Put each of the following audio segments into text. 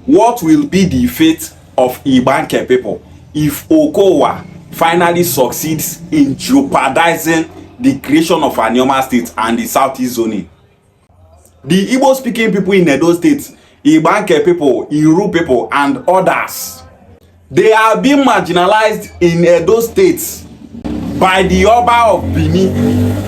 what will be the fate of Igbanke people if Okowa finally succeeds in jeopardizing the creation of Anioma state and the southeast zoning. The Igbo speaking people in Edo state, Igbanke people, Iru people and others, they are being marginalized in Edo state by the Oba of Benin.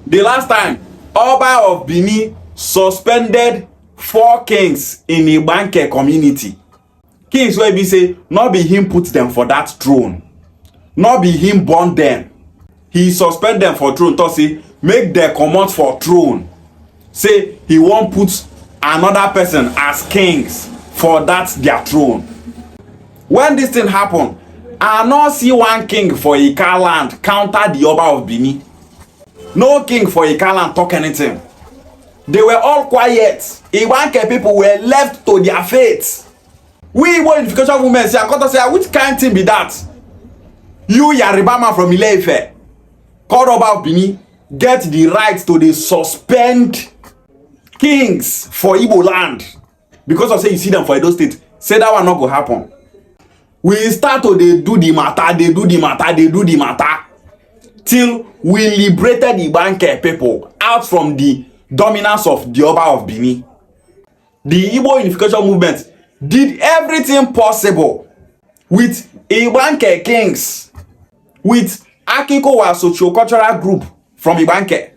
The last time, Oba of Benin suspended 4 kings in Igbanke community. Kings wey be say not be him put them for that throne, not be him born them. He suspend them for throne, talk say make them comot for throne. Say he won't put another person as kings for that their throne. When this thing happen, I not see one king for Ika land counter the Oba of Benin. No king for Ika land talk anything. They were all quiet. Igbanke people were left to their fate. We Igbo Unification movement say, I got to say, which kind thing be that? You Yoruba man from Ile-Ife, called Oba of Benin, get the right to dey suspend kings for Igbo land because of say you see them for Edo state. Say that one not go happen. We start to dey do the matter, they do the matter till we liberated Igbanke people out from the dominance of the Oba of Benin. The Igbo Unification movement did everything possible with Igbanke kings, with Akikowa socio-cultural group from Igbanke,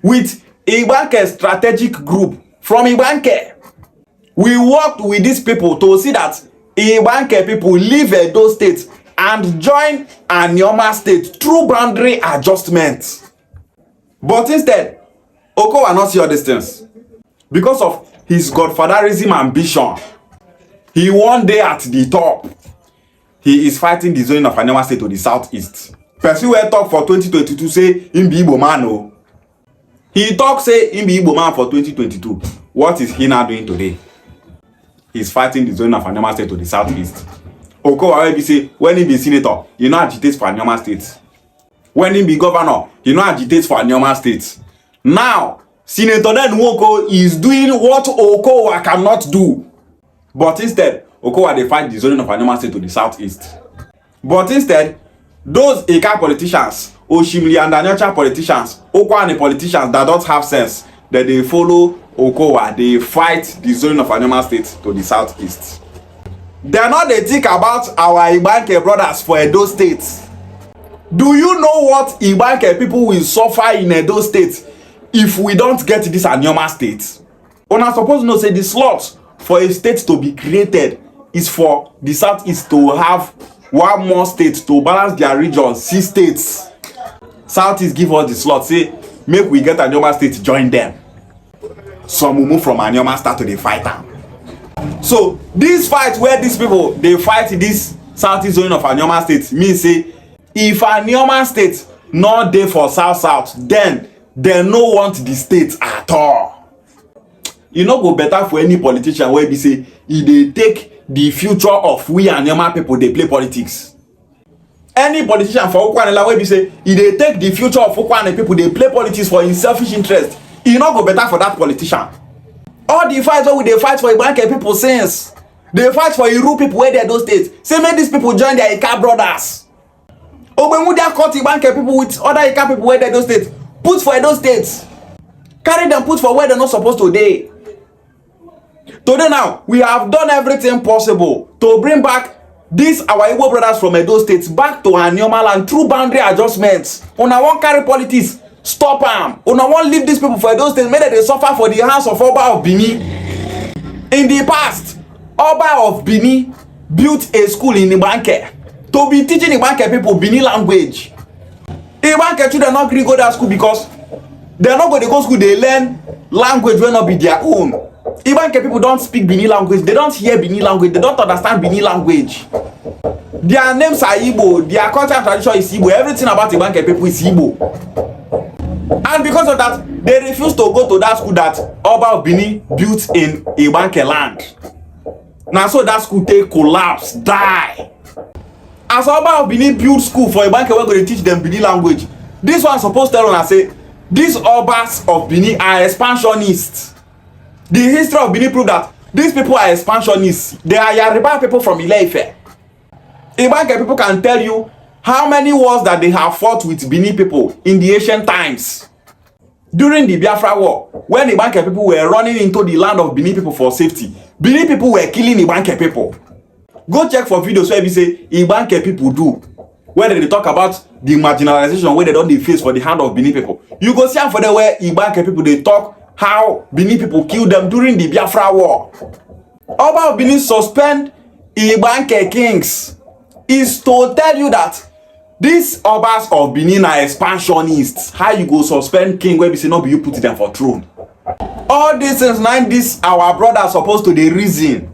with Igbanke strategic group from Igbanke. We worked with these people to see that Igbanke people leave Edo state and join Anioma state through boundary adjustment. But instead, Okowa not see all these things because of his godfatherism ambition. He one day at the top, he is fighting the zoning of Anioma state to the southeast. Person wey talk for 2022 say him be Igbo man o. He talk say him be Igbo man for 2022. What is he now doing today? He's fighting the zoning of Anioma state to the southeast. Okowa wey be say when he be senator, he no agitate for Anioma state. When he be governor, he no agitate for Anioma state. Now, Senator Den Nwoko is doing what Okowa cannot do. But instead, Okowa dey fight the zoning of Anioma state to the southeast. But instead, those Ika politicians, Oshimili and Anyocha politicians, Ukwuani politicians that don't have sense, that they follow Okowa, they fight the zoning of Anioma state to the southeast. They are not they think about our Igbanke brothers for Edo state. Do you know what Igbanke people will suffer in Edo state if we don't get this Anioma state? Una suppose know say the slot for a state to be created is for the southeast to have one more state to balance their region. 6 states. Southeast give us the slot, say make we get Anioma state join them. Some will move from Anioma start to the fight am. So this fight where these people they fight this southeast zone of Anioma state means say if Anioma state not dey for south, then they no want the state at all. E no go better for any politician wey be say e dey take the future of we Anioma people dey play politics. Any politician for Ukwuani wey be say e dey take the future of Ukwuani people dey play politics for his selfish interest, e no go better for that politician. All the fights wey we dey fight for Igbanke people since, dey fight for Iru people wey dey those states, say make these people join their Ika brothers. Ogbemudia cut Igbanke people with other Ika people wey dey those states, put for Edo states, carry them put for where they not supposed to dey. Today now, we have done everything possible to bring back these our Igbo brothers from Edo State back to Anioma land through boundary adjustments. Una wan carry politics, stop am. Una wan leave these people for Edo State, make they suffer for the hands of Oba of Benin. In the past, Oba of Benin built a school in Igbanke to be teaching Igbanke people Benin language. Igbanke children not gree go that school because they not go to go school, they learn language will not be their own. Igbanke people don't speak Benin language, they don't hear Benin language, they don't understand Benin language. Their names are Igbo, their culture and tradition is Igbo, everything about Igbanke people is Igbo. And because of that, They refuse to go to that school that Oba of Benin built in Igbanke land. Now so that school take collapse, die. As Oba of Benin build school for Igbanke, we're going to teach them Benin language. This one supposed to tell us say these Obas of Benin are expansionists. The history of Benin prove that these people are expansionists. They are Yoruba people from Ile-Ife. Igbanke people can tell you how many wars that they have fought with Benin people in the ancient times. During the Biafra war, when Igbanke people were running into the land of Benin people for safety, Benin people were killing Igbanke people. Go check for videos where we say Igbanke people do, where they talk about the marginalization where they don't face for the hand of Benin people. You go see for the where Igbanke people they talk how Benin people killed them during the Biafra war. Oba of Benin suspend Igbanke kings is to tell you that these Obas of Benin are expansionists. How you go suspend king where we say no be you put them for throne? All these things now this our brothers supposed to the reason.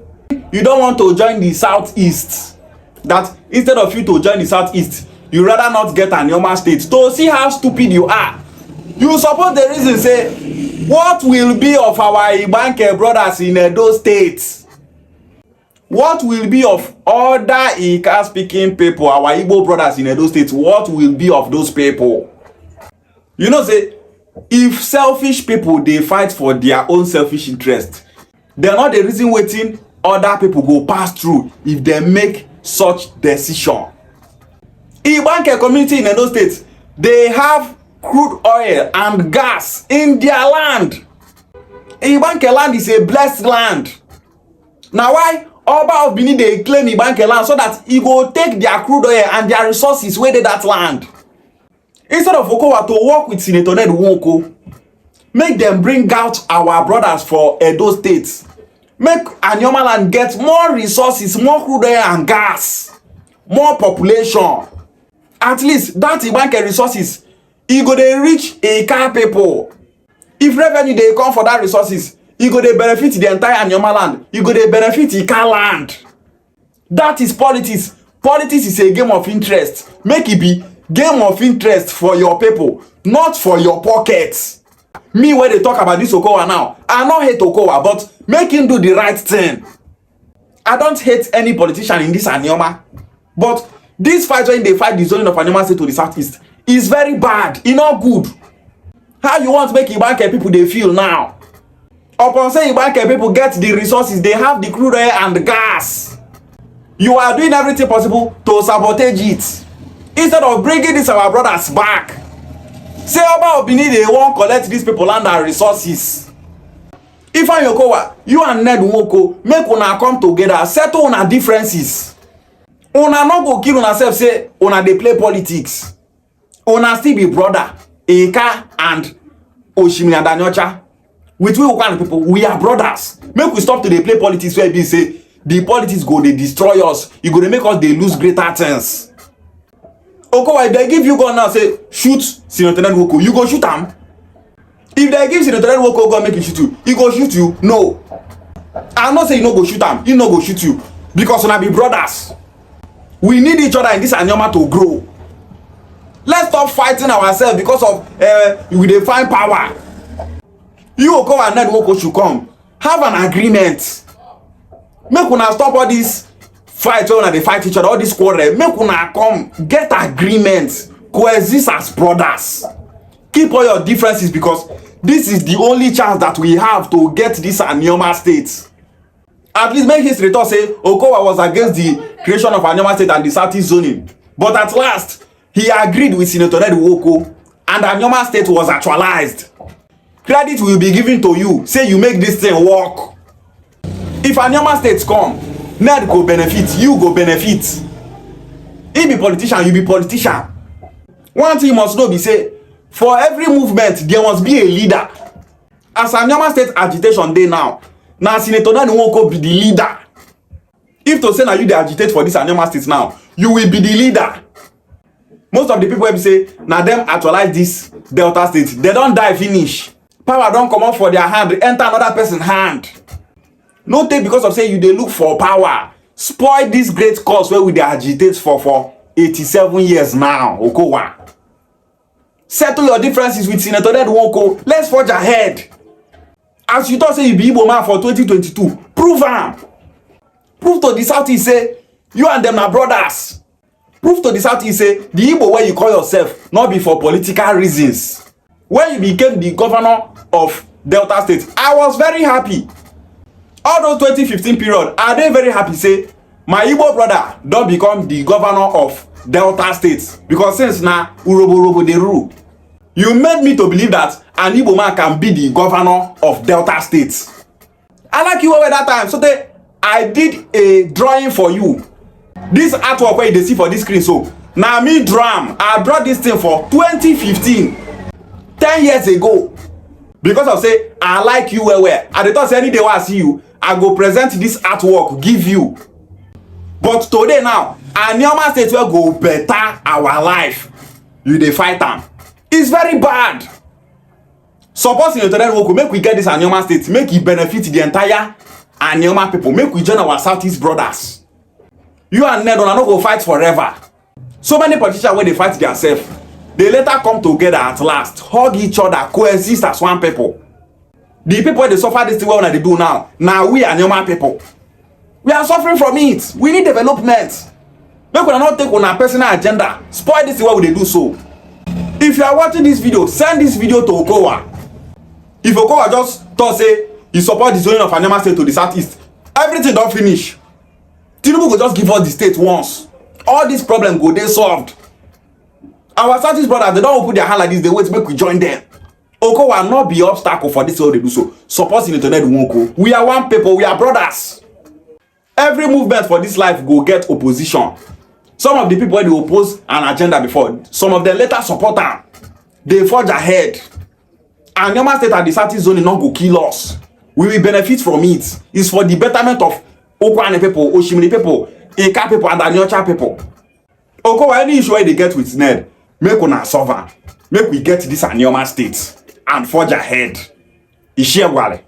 You don't want to join the southeast. That instead of you to join the southeast, you rather not get Anioma state. To see how stupid you are. You suppose the reason say, what will be of our Igbanke brothers in those states? What will be of other Ika speaking people, our Igbo brothers in those states? What will be of those people? You know, say, if selfish people they fight for their own selfish interest, they're not the reason waiting other people go pass through if they make such decision. Igbanke community in those states, they have crude oil and gas in their land. Igbanke land is a blessed land. Now why Oba of Benin they claim Igbanke land so that he go take their crude oil and their resources where they that land. Instead of Okowa to work with Senator Ned Nwoko, make them bring out our brothers for Edo States. Make Anioma land get more resources, more crude oil and gas, more population. At least that Igbanke resources, e go dey reach Ika people. If revenue dey come for that resources, e go dey benefit the entire Anioma land. E go dey benefit Ika land. That is politics. Politics is a game of interest. Make it be game of interest for your people, not for your pockets. Me when they talk about this Okowa now, I not hate Okowa, but make him do the right thing. I don't hate any politician in this Anioma, but this fight when they fight the zoning of Anioma state to the southeast is very bad. It's not good. How you want to make Igbanke people they feel now? Upon say Igbanke people get the resources, they have the crude oil and the gas. You are doing everything possible to sabotage it. Instead of bringing this our brothers back. Say Oba of Benin they won't collect these people land and resources. If I'm Yokowa, you and Ned Nwoko make una come together, settle una differences. Una no go kill una self say una dey play politics. Una still be brother, Ika and Oshimini and Danyocha. With we Ukwuani people, we are brothers. Make we stop to dey play politics where we say the politics go dey destroy us. You go dey make us dey lose greater things. Okowa, if they give you gun now, say shoot Senator Nwoko, you go shoot am. If they give Senator Nwoko gun make you shoot you, he go shoot you. No, I'm not saying you no go shoot am, he no go shoot you because una be brothers. We need each other in this Anioma to grow. Let's stop fighting ourselves because of we dey find power. You Okowa and Ned Nwoko should come have an agreement. Make una stop all this fight when they fight each other, all this quarrel. Make una come get agreement, coexist as brothers. Keep all your differences because this is the only chance that we have to get this Anioma state. At least make history talk say Okowa was against the creation of Anioma state and the southeast zoning, but at last he agreed with Senator Ned Nwoko and Anioma state was actualized. Credit will be given to you. Say you make this thing work. If Anioma states come, Ned go benefit, you go benefit. He be politician, you be politician. One thing you must know be say, for every movement, there must be a leader. As Anioma state agitation day now Senator Ned Nwoko be the leader. If to say now you dey agitate for this Anioma state now, you will be the leader. Most of the people wey be say na them actualize this Delta state, they don't die finish. Power don't come out for their hand, enter another person hand. No take because of say you dey look for power, spoil this great cause where we dey agitate for 87 years now. Okowa, Settle your differences with Senator Ned Nwoko. Let's forge ahead. As you thought say you be Igbo man for 2022, prove am. Prove to the Southeast say you and them are brothers. Prove to the Southeast say the Igbo way you call yourself not be for political reasons. When you became the governor of Delta State, I was very happy. All those 2015 period, are they very happy say my Igbo brother don't become the governor of Delta State? Because since now Urobo dey rule. You made me to believe that an Igbo man can be the governor of Delta State. I like you over that time. So I did a drawing for you. This artwork where you see for this screen, so now me drum. I brought this thing for 2015, 10 years ago. Because of say I like you well. I dey thought say any day when I see you, I go present this artwork, give you. But today now, Anioma State will go better our life. You dey fight am. It's very bad. Suppose in the make we get this Anioma State, make it benefit the entire Anioma people. Make we join our Southeast brothers. You and Ned not go fight forever. So many politicians when they fight themselves, they later come together at last, hug each other, coexist as one people. The people they suffer this thing what they do now. Now we Anioma people. We are suffering from it. We need development. Make we not take on our personal agenda. Spoil this what they do so. If you are watching this video, send this video to Okowa. If Okowa just thought say he support the zoning of Anioma State to the Southeast, everything don't finish. Tinubu go just give us the state once. All these problems go dey solved. Our Southeast brothers, they don't put their hand like this, they wait make we join them. Okowa not be obstacle for this what they do so. Support in internet Nwoko. We are one people, we are brothers. Every movement for this life go get opposition. Some of the people wey dey oppose an agenda before, some of them later support am. They forge ahead. And Anioma State and the Southeast zone not go kill us. We will benefit from it. It's for the betterment of Ukwuani people, Oshimiri people, Ika people, and Aniocha people. Okowa, any issue wey they get with Ned, make una solve am. Make we get this Anioma State and forge ahead. Ishiegwale.